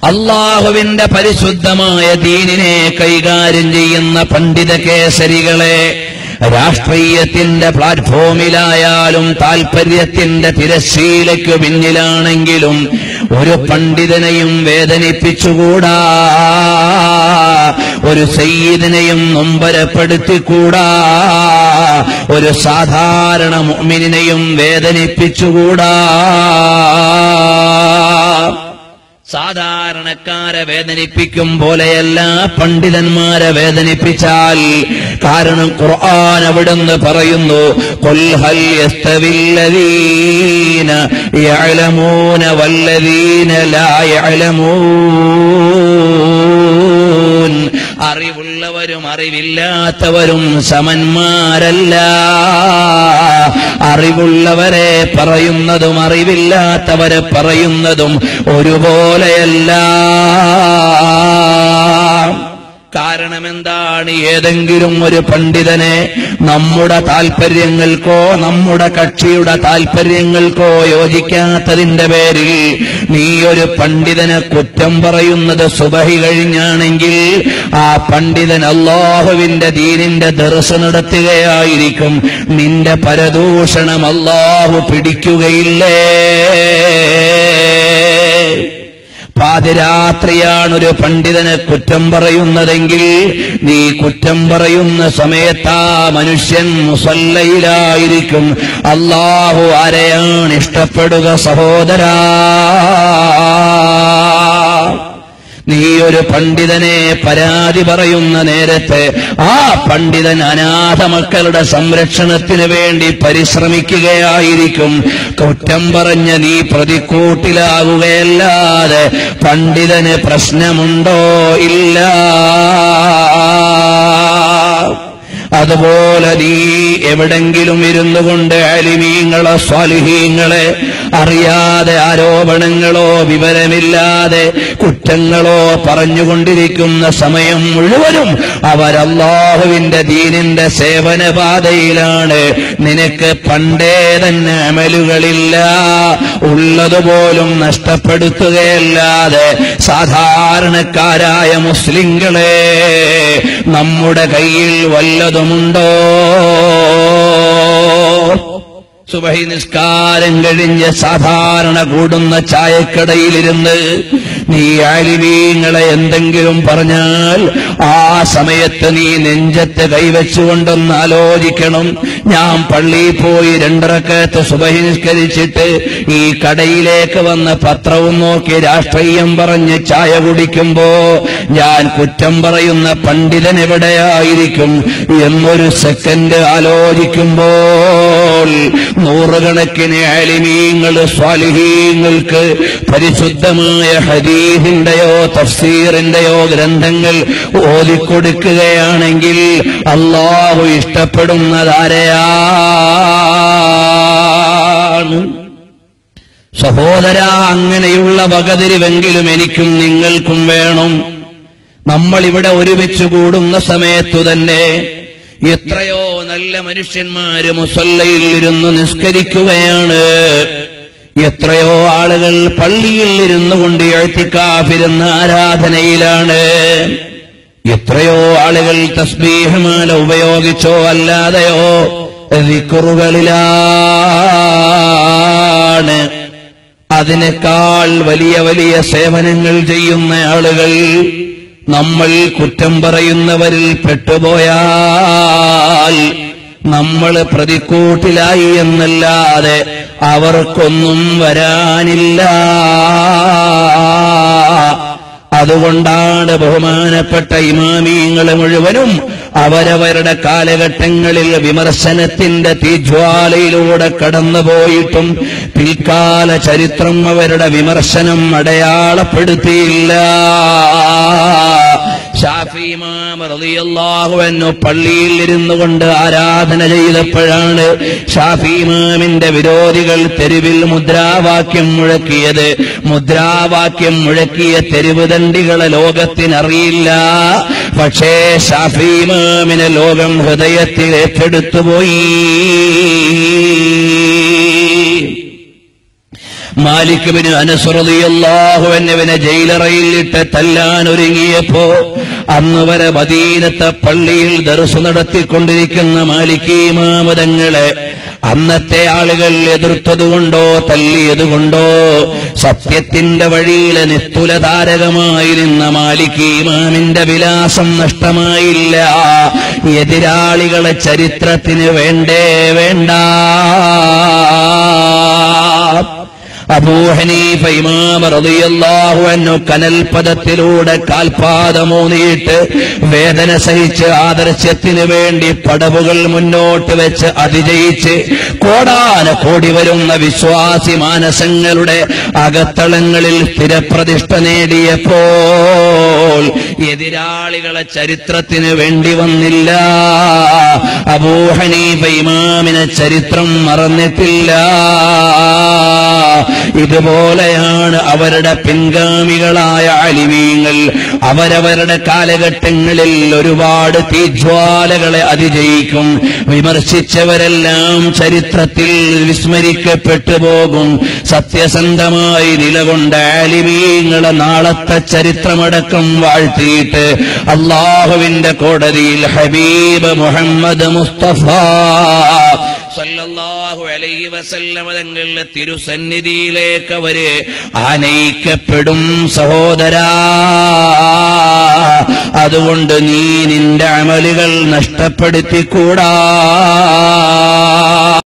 അല്ലാഹുവിന്റെ പരിശുദ്ധമായ ദീനിനെ കൈകാര്യം ചെയ്യുന്ന പണ്ഡിത കേസരികളെ രാഷ്ട്രീയത്തിന്റെ പ്ലാറ്റ്ഫോമിലായാലും താൽപര്യത്തിന്റെ തിരശ്ശീലയ്ക്കു പിന്നിലാണെങ്കിലും ഒരു പണ്ഡിതനെയും വേദനിപ്പിച്ചുകൂടാ, ഒരു സയ്യിദിനെയും നൊമ്പരപ്പെടുത്തിക്കൂടാ, ഒരു സാധാരണ മുഅ്മിനിനെയും വേദനിപ്പിച്ചുകൂടാ. സാധാരണക്കാരെ വേദനിപ്പിക്കും പോലെയല്ല പണ്ഡിതന്മാരെ വേദനിപ്പിച്ചാൽ. കാരണം ഖുർആൻ അവിടുന്ന് പറയുന്നു, ഖുൽ ഹൽ യസ്തവില്ലദീന യഅലമൂന വല്ലദീന ലാ യഅലമൂൻ. അറിവുള്ളവരും അറിവില്ലാത്തവരും സമന്മാരല്ല. അറിവുള്ളവരെ പറയുന്നതും അറിവില്ലാത്തവരെ പറയുന്നതും ഒരുപോലെയല്ല. കാരണം എന്താണ്? ഏതെങ്കിലും ഒരു പണ്ഡിതനെ നമ്മുടെ താൽപര്യങ്ങൾക്കോ നമ്മുടെ കക്ഷിയുടെ താൽപര്യങ്ങൾക്കോ യോജിക്കാത്തതിന്റെ പേരിൽ നീ ഒരു പണ്ഡിതനെ കുറ്റം പറയുന്നത് സുബഹി കഴിഞ്ഞാണെങ്കിൽ ആ പണ്ഡിതൻ അല്ലാഹുവിന്റെ ദീനിന്റെ ദർസ് നടത്തുകയായിരിക്കും. നിന്റെ പരദൂഷണം അല്ലാഹു പിടിക്കുകയില്ലേ? പാതിരാത്രിയാണൊരു പണ്ഡിതനെ കുറ്റം പറയുന്നതെങ്കിൽ നീ കുറ്റം പറയുന്ന സമയത്ത് ആ മനുഷ്യൻ മുസല്ലയിലായിരിക്കും. അല്ലാഹു ആരെയാണ് ഇഷ്ടപ്പെടുക സഹോദരാ? നീ ഒരു പണ്ഡിതനെ പരാതി പറയുന്ന നേരത്തെ ആ പണ്ഡിതൻ അനാഥ മക്കളുടെ സംരക്ഷണത്തിന് വേണ്ടി പരിശ്രമിക്കുകയായിരിക്കും. കുറ്റം പറഞ്ഞ നീ പ്രതിക്കൂട്ടിലാവുകയല്ലാതെ പണ്ഡിതന് പ്രശ്നമുണ്ടോ? ഇല്ല. അതുപോലെ നീ എവിടെങ്കിലും ഇരുന്നു കൊണ്ട് ആലിമീങ്ങളെ സ്വാലിഹീങ്ങളെ അറിയാതെ ആരോപണങ്ങളോ വിവരമില്ലാതെ കുറ്റങ്ങളോ പറഞ്ഞുകൊണ്ടിരിക്കുന്ന സമയം മുഴുവനും അവരല്ലാഹുവിന്റെ ദീനിന്റെ സേവനപാതയിലാണ്. നിനക്ക് പണ്ടേ തന്നെ അമലുകളില്ല, ഉള്ളതുപോലും നഷ്ടപ്പെടുത്തുകയല്ലാതെ സാധാരണക്കാരായ മുസ്ലിങ്ങളെ നമ്മുടെ കയ്യിൽ വല്ലതുമുണ്ടോ? സുബഹി നിസ്കാരം കഴിഞ്ഞ് സാധാരണ കൂടുന്ന ചായക്കടയിലിരുന്ന് നീ ആലിമീങ്ങളെ എന്തെങ്കിലും പറഞ്ഞാൽ ആ സമയത്ത് നീ നെഞ്ചത്ത് കൈവച്ചുകൊണ്ടൊന്ന് ആലോചിക്കണം. ഞാൻ പള്ളിയിൽ പോയി 2 റക്അത്ത് സുബഹി നിസ്കരിച്ചിട്ട് ഈ കടയിലേക്ക് വന്ന് പത്രവും നോക്കി രാഷ്ട്രീയം പറഞ്ഞ് ചായ കുടിക്കുമ്പോ ഞാൻ കുറ്റം പറയുന്ന പണ്ഡിതൻ എവിടെയായിരിക്കും എന്നൊരു സെക്കൻഡ് ആലോചിക്കുമ്പോൾ നൂറുകണക്കിന് ആലിമീങ്ങൾ സ്വാലിഹീങ്ങൾക്ക് പരിശുദ്ധമായ ഹദീസിന്റെയോ തഫ്സീറിന്റെയോ ഗ്രന്ഥങ്ങൾ ഓതിക്കൊടുക്കുകയാണെങ്കിൽ അല്ലാഹു ഇഷ്ടപ്പെടുന്നതാരെയാണ്? സഹോദരാ, അങ്ങനെയുള്ള വകതിരിവെങ്കിലും എനിക്കും നിങ്ങൾക്കും വേണം. നമ്മളിവിടെ ഒരുമിച്ച് കൂടുന്ന സമയത്തു തന്നെ എത്രയോ നല്ല മനുഷ്യന്മാര് മുസല്ലയിൽ ഇരുന്ന് നിസ്കരിക്കുകയാണ്. എത്രയോ ആളുകൾ പള്ളിയിൽ ഇരുന്നു കൊണ്ട് ഇഅ്തികാഫിരുന്ന ആരാധനയിലാണ്. എത്രയോ ആളുകൾ തസ്ബീഹ്മാല ഉപയോഗിച്ചോ അല്ലാതെയോ ദിക്റുകളിലാണ്. അതിനേക്കാൾ വലിയ വലിയ സേവനങ്ങൾ ചെയ്യുന്ന ആളുകൾ നമ്മൾ കുറ്റം പറയുന്നവരിൽ പെട്ടുപോയാൽ നമ്മൾ പ്രതിക്കൂട്ടിലായി എന്നല്ലാതെ അവർക്കൊന്നും വരാനില്ല. അതുകൊണ്ടാണ് ബഹുമാനപ്പെട്ട ഇമാമീങ്ങളെ മുഴുവനും അവരവരുടെ കാലഘട്ടങ്ങളിൽ വിമർശനത്തിന്റെ തീജ്വാലയിലൂടെ കടന്നുപോയിട്ടും പിൽക്കാല ചരിത്രം അവരുടെ വിമർശനം അടയാളപ്പെടുത്തിയില്ല. ശാഫി ഇമാം റളിയല്ലാഹു അൻഹു പള്ളിയിൽ ഇരുന്നു കൊണ്ട് ആരാധന ചെയ്തപ്പോഴാണ് ശാഫി ഇമാമിന്റെ വിരോധികൾ തെരുവിൽ മുദ്രാവാക്യം മുഴക്കിയത്. മുദ്രാവാക്യം മുഴക്കിയ തെരുവ് ദണ്ഡികളെ ലോകത്തിനറിയില്ല. പക്ഷേ ശാഫി ഇമാമിനെ ലോകം ഹൃദയത്തിൽ ഏറ്റെടുത്തുപോയി. മാലിക് ഇബ്നു അനസ് റളിയല്ലാഹു അൻഹുവിനെ ജയിലറയിലിട്ട് തല്ലാൻ ഒരുങ്ങിയപ്പോ അന്ന് വരെ മദീനത്തെ പള്ളിയിൽ ദർസ് നടത്തിക്കൊണ്ടിരിക്കുന്ന മാലിക് ഇമാം തങ്ങളെ അന്നത്തെ ആളുകൾ എതിർത്തതുകൊണ്ടോ തല്ലിയതുകൊണ്ടോ സത്യത്തിന്റെ വഴിയിൽ നിസ്തുലതാരകമായി നിന്ന മാലിക് ഇമാമിന്റെ വിലാസം നഷ്ടമായില്ല. എതിരാളികളെ ചരിത്രത്തിന് വേണ്ടേ വേണ്ട. അബൂ ഹനീഫ ഇമാം റളിയല്ലാഹു അൻഹു കനൽപദത്തിലൂടെ കാൽപാദമൂന്നിയിട്ട് വേദന സഹിച്ച് ആദർശത്തിന് വേണ്ടി പടവുകൾ മുന്നോട്ട് വെച്ച് അതിജയിച്ച് കോടാനകോടി വരുന്ന വിശ്വാസി മാനസങ്ങളുടെ അകത്തളങ്ങളിൽ സ്ഥിരപ്രതിഷ്ഠ നേടിയപ്പോൾ എതിരാളികളെ ചരിത്രത്തിന് വേണ്ടി വന്നില്ല. അബൂ ഹനീഫ ഇമാമിനെ ചരിത്രം മറന്നിട്ടില്ല. ഇതുപോലെയാണ് അവരുടെ പിൻഗാമികളായ അലിമീങ്ങൾ. അവരവരുടെ കാലഘട്ടങ്ങളിൽ ഒരുപാട് തീജ്വാലകളെ അതിജയിക്കും. വിമർശിച്ചവരെല്ലാം ചരിത്രത്തിൽ വിസ്മരിക്കപ്പെട്ടു പോകും. സത്യസന്ധമായി നിലകൊണ്ട അലിമീങ്ങളെ നാളത്തെ ചരിത്രമടക്കം വാഴ്ത്തിയിട്ട് അല്ലാഹുവിന്റെ കോടതിയിൽ ഹബീബ് മുഹമ്മദ് മുസ്തഫ സല്ലല്ലാഹു അലൈഹി വസല്ലം തങ്ങളുടെ തിരുസന്നിധിയിലേക്ക് അവര് ആനയിക്കപ്പെടും. സഹോദരാ, അതുകൊണ്ട് നീ നിന്റെ അമലുകൾ നഷ്ടപ്പെടുത്തിക്കൂടാ.